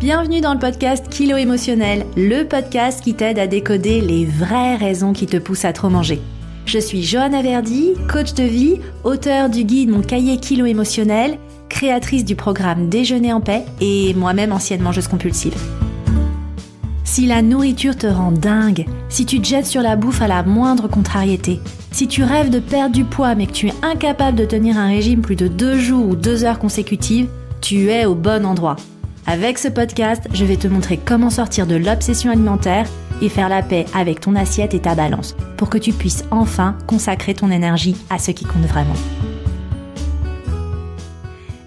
Bienvenue dans le podcast Kilo Émotionnel, le podcast qui t'aide à décoder les vraies raisons qui te poussent à trop manger. Je suis Johanna Verdi, coach de vie, auteure du guide Mon cahier Kilo Émotionnel, créatrice du programme Déjeuner en paix et moi-même ancienne mangeuse compulsive. Si la nourriture te rend dingue, si tu te jettes sur la bouffe à la moindre contrariété, si tu rêves de perdre du poids mais que tu es incapable de tenir un régime plus de 2 jours ou 2 heures consécutives, tu es au bon endroit. Avec ce podcast, je vais te montrer comment sortir de l'obsession alimentaire et faire la paix avec ton assiette et ta balance pour que tu puisses enfin consacrer ton énergie à ce qui compte vraiment.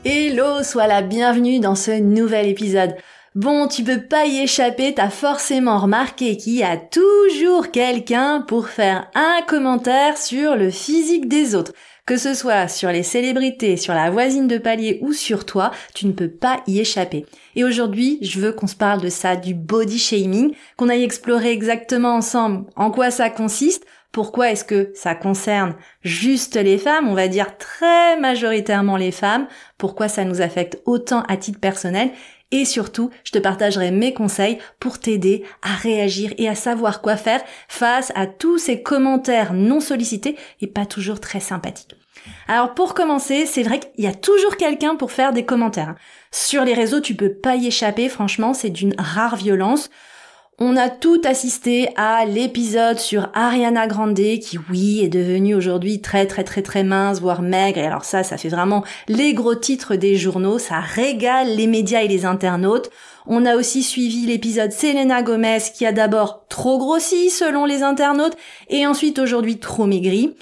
Hello, sois la bienvenue dans ce nouvel épisode. Bon, tu peux pas y échapper, t'as forcément remarqué qu'il y a toujours quelqu'un pour faire un commentaire sur le physique des autres. Que ce soit sur les célébrités, sur la voisine de palier ou sur toi, tu ne peux pas y échapper. Et aujourd'hui, je veux qu'on se parle de ça, du body shaming, qu'on aille explorer exactement ensemble en quoi ça consiste, pourquoi est-ce que ça concerne juste les femmes, on va dire très majoritairement les femmes, pourquoi ça nous affecte autant à titre personnel. Et surtout, je te partagerai mes conseils pour t'aider à réagir et à savoir quoi faire face à tous ces commentaires non sollicités et pas toujours très sympathiques. Alors pour commencer, c'est vrai qu'il y a toujours quelqu'un pour faire des commentaires. Sur les réseaux, tu peux pas y échapper, franchement, c'est d'une rare violence. On a tout assisté à l'épisode sur Ariana Grande qui, oui, est devenue aujourd'hui très mince, voire maigre. Et alors ça fait vraiment les gros titres des journaux. Ça régale les médias et les internautes. On a aussi suivi l'épisode Selena Gomez qui a d'abord trop grossi selon les internautes et ensuite aujourd'hui trop maigri.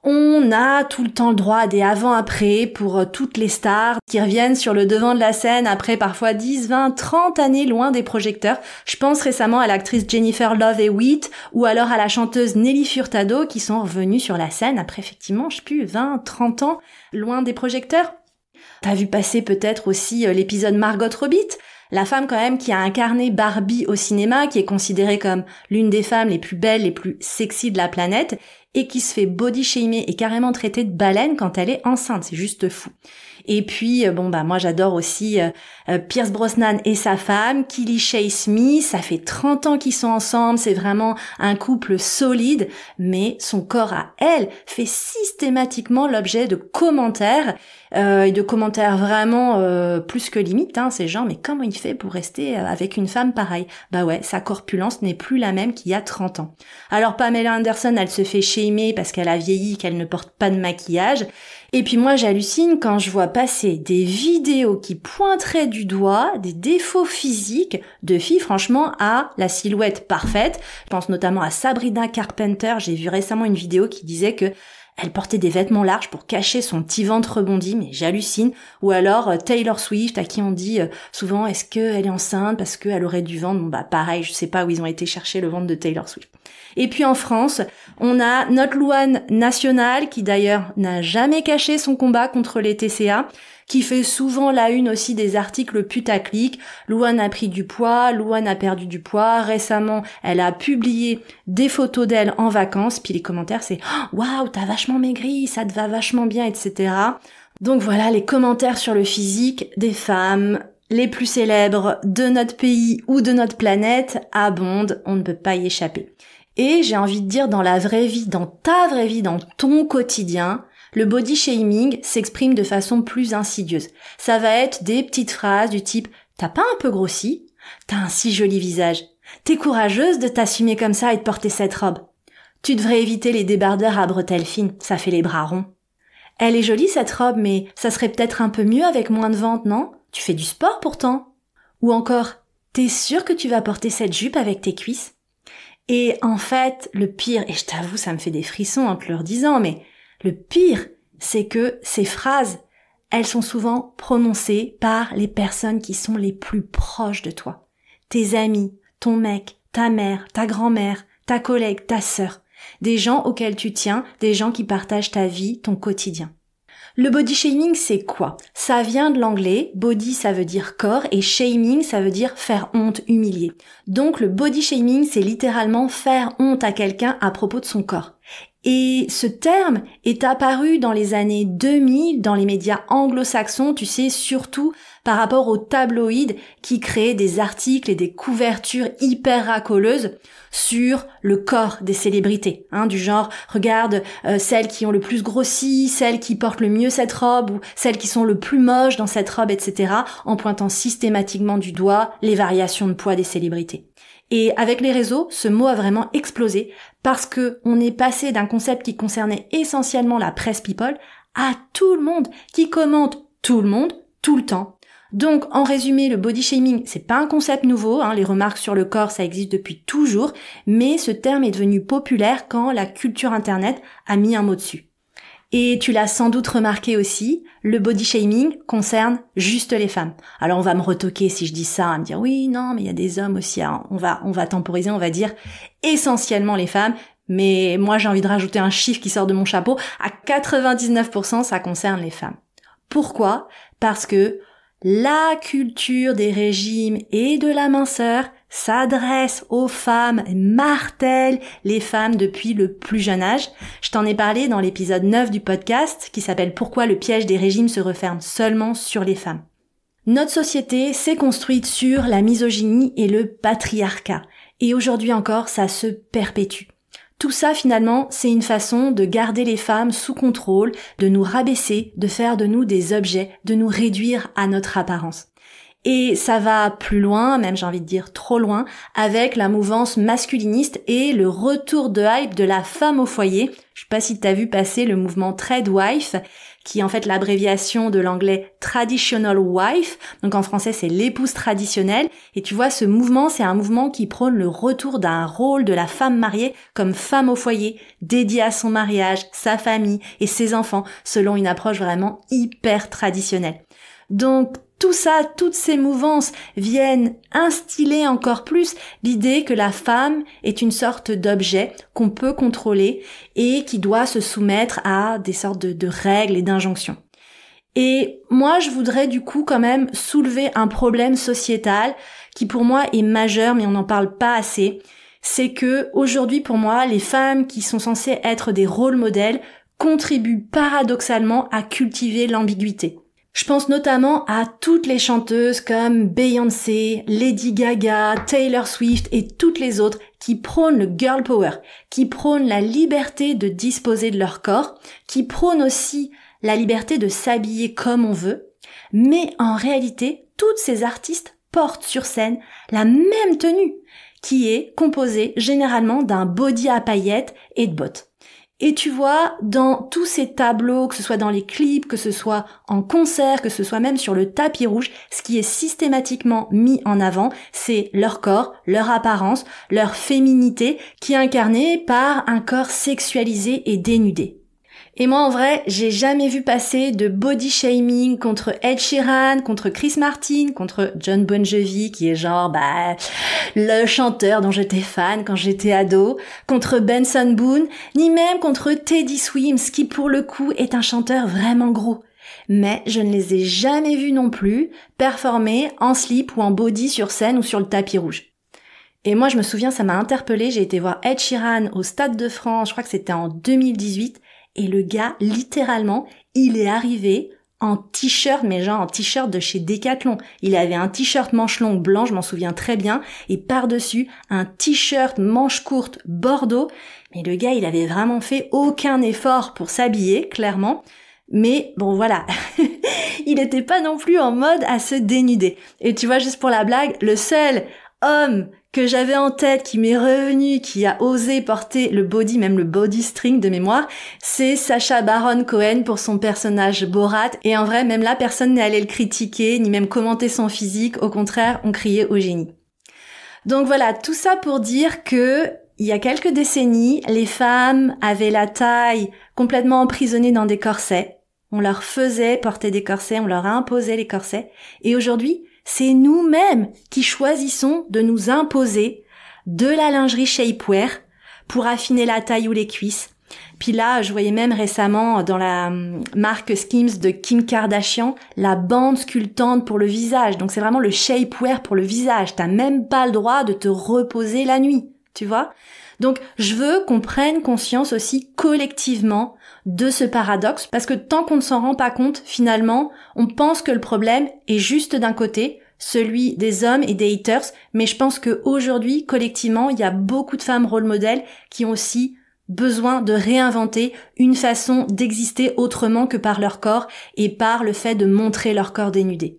On a tout le temps le droit à des avant-après pour toutes les stars qui reviennent sur le devant de la scène après parfois 10, 20, 30 années loin des projecteurs. Je pense récemment à l'actrice Jennifer Love Hewitt ou alors à la chanteuse Nelly Furtado qui sont revenues sur la scène après effectivement, 20, 30 ans loin des projecteurs. T'as vu passer peut-être aussi l'épisode Margot Robbie, la femme quand même qui a incarné Barbie au cinéma, qui est considérée comme l'une des femmes les plus belles, les plus sexy de la planète, et qui se fait body shamer et carrément traiter de baleine quand elle est enceinte, c'est juste fou. Et puis, moi j'adore aussi Pierce Brosnan et sa femme, Killy Shae Smith, ça fait 30 ans qu'ils sont ensemble, c'est vraiment un couple solide, mais son corps à elle fait systématiquement l'objet de commentaires, et de commentaires vraiment plus que limite, c'est genre, mais comment il fait pour rester avec une femme pareille? Bah ouais, sa corpulence n'est plus la même qu'il y a 30 ans. Alors Pamela Anderson, elle se fait shamer parce qu'elle a vieilli, qu'elle ne porte pas de maquillage. Et puis moi j'hallucine quand je vois passer des vidéos qui pointeraient du doigt des défauts physiques de filles franchement à la silhouette parfaite. Je pense notamment à Sabrina Carpenter, j'ai vu récemment une vidéo qui disait que elle portait des vêtements larges pour cacher son petit ventre rebondi, mais j'hallucine. Ou alors Taylor Swift, à qui on dit souvent est-ce qu'elle est enceinte parce qu'elle aurait du ventre. Bon bah pareil, je sais pas où ils ont été chercher le ventre de Taylor Swift. Et puis en France, on a notre Louane nationale, qui d'ailleurs n'a jamais caché son combat contre les TCA, qui fait souvent la une aussi des articles putaclic. Louane a pris du poids, Louane a perdu du poids. Récemment, elle a publié des photos d'elle en vacances, puis les commentaires c'est « Waouh, t'as vachement maigri, ça te va vachement bien, etc. » Donc voilà, les commentaires sur le physique des femmes les plus célèbres de notre pays ou de notre planète abondent, on ne peut pas y échapper. Et j'ai envie de dire, dans la vraie vie, dans ta vraie vie, dans ton quotidien, le body shaming s'exprime de façon plus insidieuse. Ça va être des petites phrases du type « T'as pas un peu grossi ? T'as un si joli visage. T'es courageuse de t'assumer comme ça et de porter cette robe. Tu devrais éviter les débardeurs à bretelles fines, ça fait les bras ronds. Elle est jolie cette robe, mais ça serait peut-être un peu mieux avec moins de ventre, non ? Tu fais du sport pourtant. » Ou encore « T'es sûre que tu vas porter cette jupe avec tes cuisses ? » Et en fait, le pire, et je t'avoue, ça me fait des frissons en te le redisant, mais le pire, c'est que ces phrases, elles sont souvent prononcées par les personnes qui sont les plus proches de toi. Tes amis, ton mec, ta mère, ta grand-mère, ta collègue, ta sœur. Des gens auxquels tu tiens, des gens qui partagent ta vie, ton quotidien. Le body shaming, c'est quoi? Ça vient de l'anglais, body ça veut dire corps et shaming ça veut dire faire honte, humilier. Donc le body shaming, c'est littéralement faire honte à quelqu'un à propos de son corps. Et ce terme est apparu dans les années 2000 dans les médias anglo-saxons, tu sais, surtout par rapport aux tabloïds qui créaient des articles et des couvertures hyper racoleuses sur le corps des célébrités, du genre regarde celles qui ont le plus grossi, celles qui portent le mieux cette robe ou celles qui sont le plus moches dans cette robe, etc., en pointant systématiquement du doigt les variations de poids des célébrités. Et avec les réseaux, ce mot a vraiment explosé parce que on est passé d'un concept qui concernait essentiellement la presse people à tout le monde qui commente tout le monde tout le temps. Donc, en résumé, le body shaming, c'est pas un concept nouveau, les remarques sur le corps, ça existe depuis toujours, mais ce terme est devenu populaire quand la culture internet a mis un mot dessus. Et tu l'as sans doute remarqué aussi, le body shaming concerne juste les femmes. Alors on va me retoquer si je dis ça, à me dire oui, non, mais il y a des hommes aussi. Alors, on va temporiser, on va dire essentiellement les femmes. Mais moi j'ai envie de rajouter un chiffre qui sort de mon chapeau. À 99%, ça concerne les femmes. Pourquoi ? Parce que la culture des régimes et de la minceur s'adresse aux femmes, martèle les femmes depuis le plus jeune âge. Je t'en ai parlé dans l'épisode 9 du podcast qui s'appelle « Pourquoi le piège des régimes se referme seulement sur les femmes ». Notre société s'est construite sur la misogynie et le patriarcat. Et aujourd'hui encore, ça se perpétue. Tout ça, finalement, c'est une façon de garder les femmes sous contrôle, de nous rabaisser, de faire de nous des objets, de nous réduire à notre apparence. Et ça va plus loin, même j'ai envie de dire trop loin, avec la mouvance masculiniste et le retour de hype de la femme au foyer. Je sais pas si t'as vu passer le mouvement Tradwife, qui est en fait l'abréviation de l'anglais traditional wife. Donc en français, c'est l'épouse traditionnelle. Et tu vois, ce mouvement, c'est un mouvement qui prône le retour d'un rôle de la femme mariée comme femme au foyer, dédiée à son mariage, sa famille et ses enfants, selon une approche vraiment hyper traditionnelle. Donc, tout ça, toutes ces mouvances viennent instiller encore plus l'idée que la femme est une sorte d'objet qu'on peut contrôler et qui doit se soumettre à des sortes de règles et d'injonctions. Et moi, je voudrais du coup quand même soulever un problème sociétal qui pour moi est majeur, mais on n'en parle pas assez. C'est que aujourd'hui, pour moi, les femmes qui sont censées être des rôles modèles contribuent paradoxalement à cultiver l'ambiguïté. Je pense notamment à toutes les chanteuses comme Beyoncé, Lady Gaga, Taylor Swift et toutes les autres qui prônent le girl power, qui prônent la liberté de disposer de leur corps, qui prônent aussi la liberté de s'habiller comme on veut. Mais en réalité, toutes ces artistes portent sur scène la même tenue, qui est composée généralement d'un body à paillettes et de bottes. Et tu vois, dans tous ces tableaux, que ce soit dans les clips, que ce soit en concert, que ce soit même sur le tapis rouge, ce qui est systématiquement mis en avant, c'est leur corps, leur apparence, leur féminité, qui est incarnée par un corps sexualisé et dénudé. Et moi, en vrai, j'ai jamais vu passer de body shaming contre Ed Sheeran, contre Chris Martin, contre Jon Bon Jovi, qui est genre, le chanteur dont j'étais fan quand j'étais ado, contre Benson Boone, ni même contre Teddy Swims, qui pour le coup est un chanteur vraiment gros. Mais je ne les ai jamais vus non plus performer en slip ou en body sur scène ou sur le tapis rouge. Et moi, je me souviens, ça m'a interpellée, j'ai été voir Ed Sheeran au Stade de France, je crois que c'était en 2018, et le gars, littéralement, il est arrivé en t-shirt, mais genre en t-shirt de chez Decathlon. Il avait un t-shirt manche longue blanc, je m'en souviens très bien, et par-dessus, un t-shirt manche courte bordeaux. Mais le gars, il avait vraiment fait aucun effort pour s'habiller, clairement. Mais bon, voilà, il était pas non plus en mode à se dénuder. Et tu vois, juste pour la blague, le seul homme que j'avais en tête, qui m'est revenu, qui a osé porter le body, même le body string de mémoire, c'est Sacha Baron Cohen pour son personnage Borat. Et en vrai, même là, personne n'est allé le critiquer, ni même commenter son physique. Au contraire, on criait au génie. Donc voilà, tout ça pour dire que il y a quelques décennies, les femmes avaient la taille complètement emprisonnée dans des corsets. On leur faisait porter des corsets, on leur imposait les corsets. Et aujourd'hui, c'est nous-mêmes qui choisissons de nous imposer de la lingerie shapewear pour affiner la taille ou les cuisses. Puis là, je voyais même récemment dans la marque Skims de Kim Kardashian, la bande sculptante pour le visage. Donc c'est vraiment le shapewear pour le visage. T'as même pas le droit de te reposer la nuit, tu vois ? Donc, je veux qu'on prenne conscience aussi collectivement de ce paradoxe, parce que tant qu'on ne s'en rend pas compte, finalement, on pense que le problème est juste d'un côté, celui des hommes et des haters, mais je pense qu'aujourd'hui, collectivement, il y a beaucoup de femmes rôle modèles qui ont aussi besoin de réinventer une façon d'exister autrement que par leur corps et par le fait de montrer leur corps dénudé.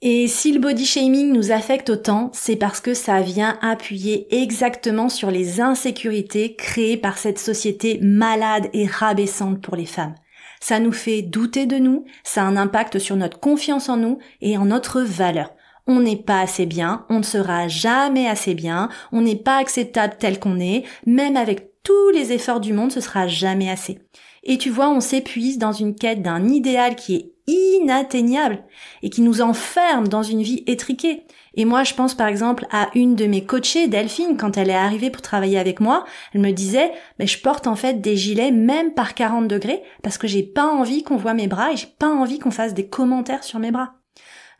Et si le body shaming nous affecte autant, c'est parce que ça vient appuyer exactement sur les insécurités créées par cette société malade et rabaissante pour les femmes. Ça nous fait douter de nous, ça a un impact sur notre confiance en nous et en notre valeur. On n'est pas assez bien, on ne sera jamais assez bien, on n'est pas acceptable tel qu'on est, même avec tous les efforts du monde, ce sera jamais assez. Et tu vois, on s'épuise dans une quête d'un idéal qui est inatteignable et qui nous enferme dans une vie étriquée. Et moi, je pense par exemple à une de mes coachées, Delphine, quand elle est arrivée pour travailler avec moi, elle me disait je porte en fait des gilets même par 40 degrés parce que j'ai pas envie qu'on voit mes bras et j'ai pas envie qu'on fasse des commentaires sur mes bras.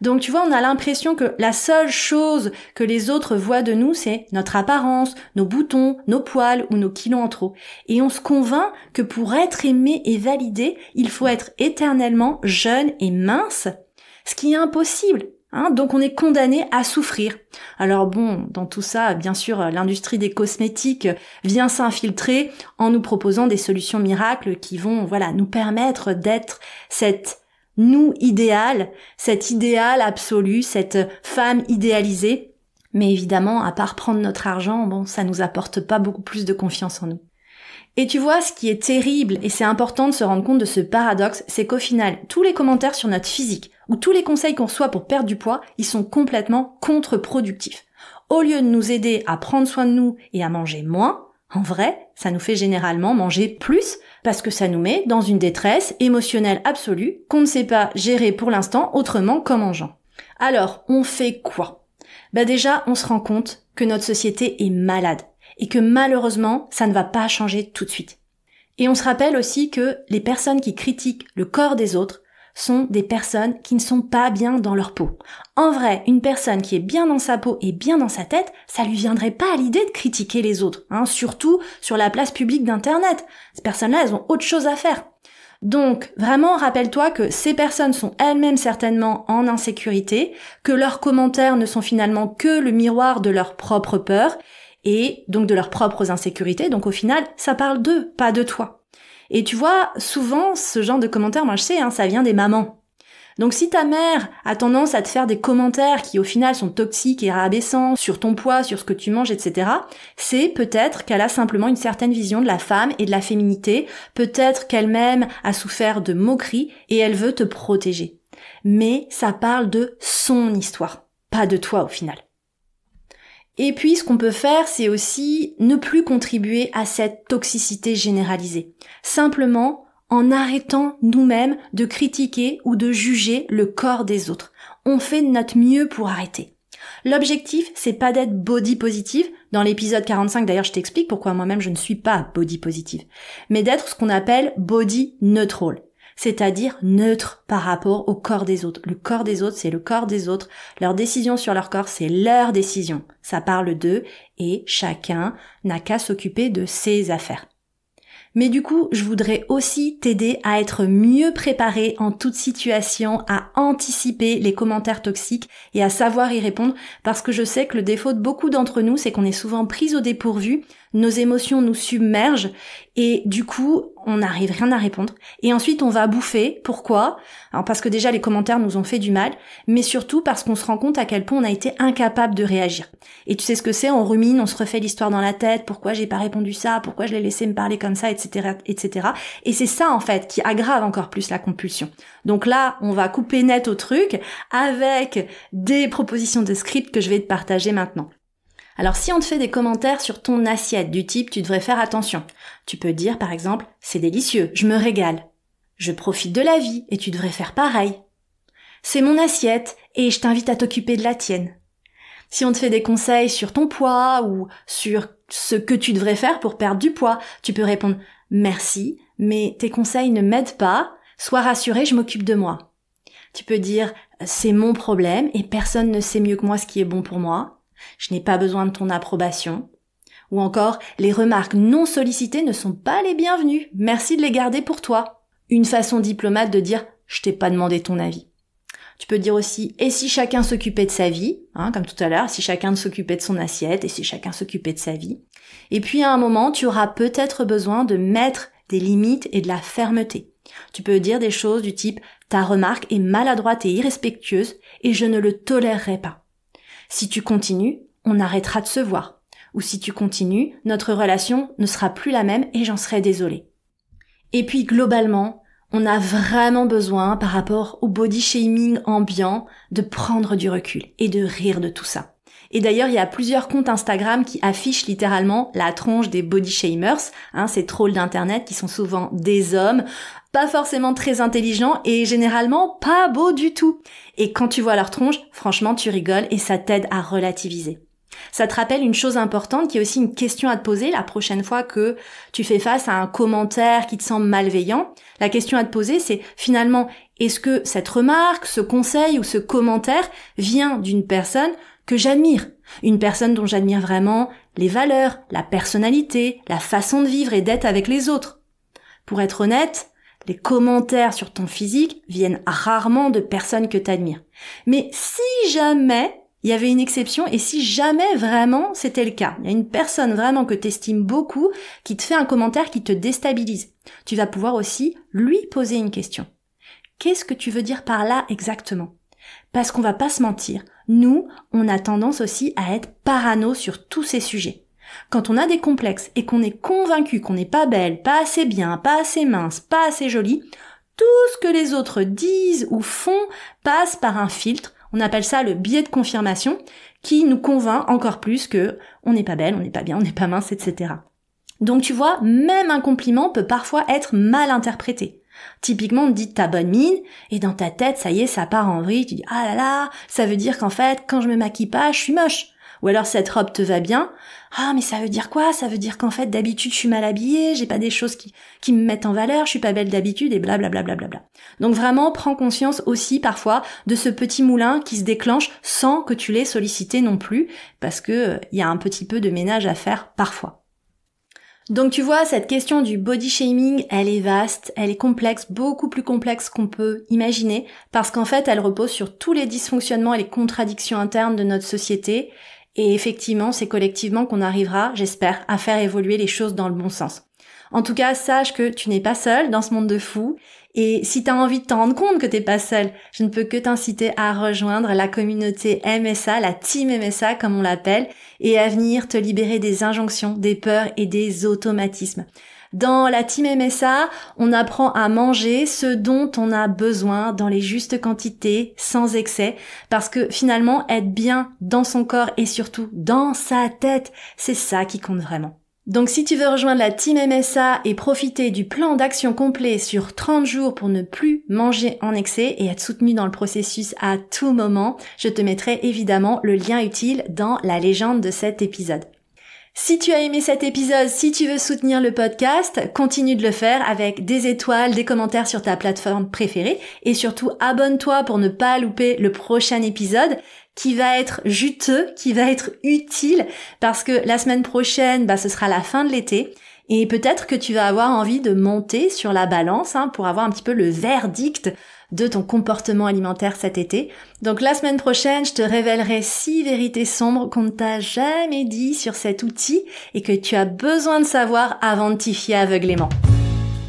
Donc tu vois, on a l'impression que la seule chose que les autres voient de nous, c'est notre apparence, nos boutons, nos poils ou nos kilos en trop. Et on se convainc que pour être aimé et validé, il faut être éternellement jeune et mince, ce qui est impossible. Donc on est condamné à souffrir. Alors bon, dans tout ça, bien sûr, l'industrie des cosmétiques vient s'infiltrer en nous proposant des solutions miracles qui vont, nous permettre d'être cette nous idéal, cet idéal absolu, cette femme idéalisée. Mais évidemment, à part prendre notre argent, ça nous apporte pas beaucoup plus de confiance en nous. Et tu vois, ce qui est terrible, et c'est important de se rendre compte de ce paradoxe, c'est qu'au final, tous les commentaires sur notre physique, ou tous les conseils qu'on reçoit pour perdre du poids, ils sont complètement contre-productifs. Au lieu de nous aider à prendre soin de nous et à manger moins, en vrai, ça nous fait généralement manger plus parce que ça nous met dans une détresse émotionnelle absolue qu'on ne sait pas gérer pour l'instant autrement qu'en mangeant. Alors, on fait quoi ? Déjà, on se rend compte que notre société est malade et que malheureusement, ça ne va pas changer tout de suite. Et on se rappelle aussi que les personnes qui critiquent le corps des autres sont des personnes qui ne sont pas bien dans leur peau. En vrai, une personne qui est bien dans sa peau et bien dans sa tête, ça lui viendrait pas à l'idée de critiquer les autres, surtout sur la place publique d'Internet. Ces personnes-là, elles ont autre chose à faire. Donc, vraiment, rappelle-toi que ces personnes sont elles-mêmes certainement en insécurité, que leurs commentaires ne sont finalement que le miroir de leur propre peur, et donc de leurs propres insécurités. Donc au final, ça parle d'eux, pas de toi. Et tu vois, souvent, ce genre de commentaires, moi je sais, ça vient des mamans. Donc si ta mère a tendance à te faire des commentaires qui au final sont toxiques et rabaissants sur ton poids, sur ce que tu manges, etc., c'est peut-être qu'elle a simplement une certaine vision de la femme et de la féminité, peut-être qu'elle-même a souffert de moqueries et elle veut te protéger. Mais ça parle de son histoire, pas de toi au final. Et puis, ce qu'on peut faire, c'est aussi ne plus contribuer à cette toxicité généralisée. Simplement, en arrêtant nous-mêmes de critiquer ou de juger le corps des autres. On fait de notre mieux pour arrêter. L'objectif, c'est pas d'être body positive. Dans l'épisode 45, d'ailleurs, je t'explique pourquoi moi-même je ne suis pas body positive. Mais d'être ce qu'on appelle body neutral. C'est-à-dire neutre par rapport au corps des autres. Le corps des autres, c'est le corps des autres. Leurs décisions sur leur corps, c'est leur décision. Ça parle d'eux et chacun n'a qu'à s'occuper de ses affaires. Mais du coup, je voudrais aussi t'aider à être mieux préparé en toute situation, à anticiper les commentaires toxiques et à savoir y répondre, parce que je sais que le défaut de beaucoup d'entre nous, c'est qu'on est souvent pris au dépourvu, nos émotions nous submergent et du coup, on n'arrive rien à répondre. Et ensuite, on va bouffer. Pourquoi ? Alors parce que déjà, les commentaires nous ont fait du mal, mais surtout parce qu'on se rend compte à quel point on a été incapable de réagir. Et tu sais ce que c'est, on rumine, on se refait l'histoire dans la tête, pourquoi j'ai pas répondu ça, pourquoi je l'ai laissé me parler comme ça, etc., etc. Et c'est ça, en fait, qui aggrave encore plus la compulsion. Donc là, on va couper net au truc avec des propositions de script que je vais te partager maintenant. Alors si on te fait des commentaires sur ton assiette du type « tu devrais faire attention », tu peux dire par exemple « c'est délicieux, je me régale »,« je profite de la vie et tu devrais faire pareil »,« c'est mon assiette et je t'invite à t'occuper de la tienne ». Si on te fait des conseils sur ton poids ou sur ce que tu devrais faire pour perdre du poids, tu peux répondre « merci, mais tes conseils ne m'aident pas, sois rassuré, je m'occupe de moi ». Tu peux dire « c'est mon problème et personne ne sait mieux que moi ce qui est bon pour moi ». Je n'ai pas besoin de ton approbation. Ou encore, les remarques non sollicitées ne sont pas les bienvenues. Merci de les garder pour toi. Une façon diplomate de dire « je t'ai pas demandé ton avis ». Tu peux dire aussi « et si chacun s'occupait de sa vie », comme tout à l'heure, si chacun s'occupait de son assiette et si chacun s'occupait de sa vie. Et puis à un moment, tu auras peut-être besoin de mettre des limites et de la fermeté. Tu peux dire des choses du type « ta remarque est maladroite et irrespectueuse et je ne le tolérerai pas. Si tu continues, on arrêtera de se voir. Ou si tu continues, notre relation ne sera plus la même et j'en serai désolée. » Et puis globalement, on a vraiment besoin, par rapport au body shaming ambiant, de prendre du recul et de rire de tout ça. Et d'ailleurs, il y a plusieurs comptes Instagram qui affichent littéralement la tronche des body shamers, ces trolls d'internet qui sont souvent des hommes, pas forcément très intelligents et généralement pas beaux du tout. Et quand tu vois leur tronche, franchement, tu rigoles et ça t'aide à relativiser. Ça te rappelle une chose importante qui est aussi une question à te poser la prochaine fois que tu fais face à un commentaire qui te semble malveillant. La question à te poser, c'est finalement, est-ce que cette remarque, ce conseil ou ce commentaire vient d'une personne que j'admire? Une personne dont j'admire vraiment les valeurs, la personnalité, la façon de vivre et d'être avec les autres. Pour être honnête, les commentaires sur ton physique viennent rarement de personnes que t'admires. Mais si jamais il y avait une exception et si jamais vraiment c'était le cas, il y a une personne vraiment que t'estimes beaucoup qui te fait un commentaire qui te déstabilise, tu vas pouvoir aussi lui poser une question. Qu'est-ce que tu veux dire par là exactement? Parce qu'on va pas se mentir, nous, on a tendance aussi à être parano sur tous ces sujets. Quand on a des complexes et qu'on est convaincu qu'on n'est pas belle, pas assez bien, pas assez mince, pas assez jolie, tout ce que les autres disent ou font passe par un filtre. On appelle ça le biais de confirmation qui nous convainc encore plus que on n'est pas belle, on n'est pas bien, on n'est pas mince, etc. Donc tu vois, même un compliment peut parfois être mal interprété. Typiquement, on te dit ta bonne mine et dans ta tête, ça y est, ça part en vrille. Tu dis ah là là, ça veut dire qu'en fait, quand je me maquille pas, je suis moche. Ou alors cette robe te va bien. Ah mais ça veut dire quoi? Ça veut dire qu'en fait d'habitude je suis mal habillée, j'ai pas des choses qui me mettent en valeur, je suis pas belle d'habitude et blablabla. Donc vraiment prends conscience aussi parfois de ce petit moulin qui se déclenche sans que tu l'aies sollicité non plus, parce que y a un petit peu de ménage à faire parfois. Donc tu vois, cette question du body shaming, elle est vaste, elle est complexe, beaucoup plus complexe qu'on peut imaginer, parce qu'en fait elle repose sur tous les dysfonctionnements et les contradictions internes de notre société. Et effectivement, c'est collectivement qu'on arrivera, j'espère, à faire évoluer les choses dans le bon sens. En tout cas, sache que tu n'es pas seul dans ce monde de fous. Et si tu as envie de te rendre compte que t'es pas seul, je ne peux que t'inciter à rejoindre la communauté MSA, la team MSA comme on l'appelle, et à venir te libérer des injonctions, des peurs et des automatismes. Dans la team MSA, on apprend à manger ce dont on a besoin dans les justes quantités, sans excès, parce que finalement, être bien dans son corps et surtout dans sa tête, c'est ça qui compte vraiment. Donc si tu veux rejoindre la team MSA et profiter du plan d'action complet sur 30 jours pour ne plus manger en excès et être soutenu dans le processus à tout moment, je te mettrai évidemment le lien utile dans la légende de cet épisode. Si tu as aimé cet épisode, si tu veux soutenir le podcast, continue de le faire avec des étoiles, des commentaires sur ta plateforme préférée et surtout abonne-toi pour ne pas louper le prochain épisode qui va être juteux, qui va être utile parce que la semaine prochaine, ce sera la fin de l'été et peut-être que tu vas avoir envie de monter sur la balance pour avoir un petit peu le verdict de ton comportement alimentaire cet été. Donc la semaine prochaine, je te révélerai 6 vérités sombres qu'on ne t'a jamais dit sur cet outil et que tu as besoin de savoir avant de t'y fier aveuglément.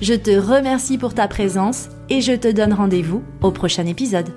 Je te remercie pour ta présence et je te donne rendez-vous au prochain épisode.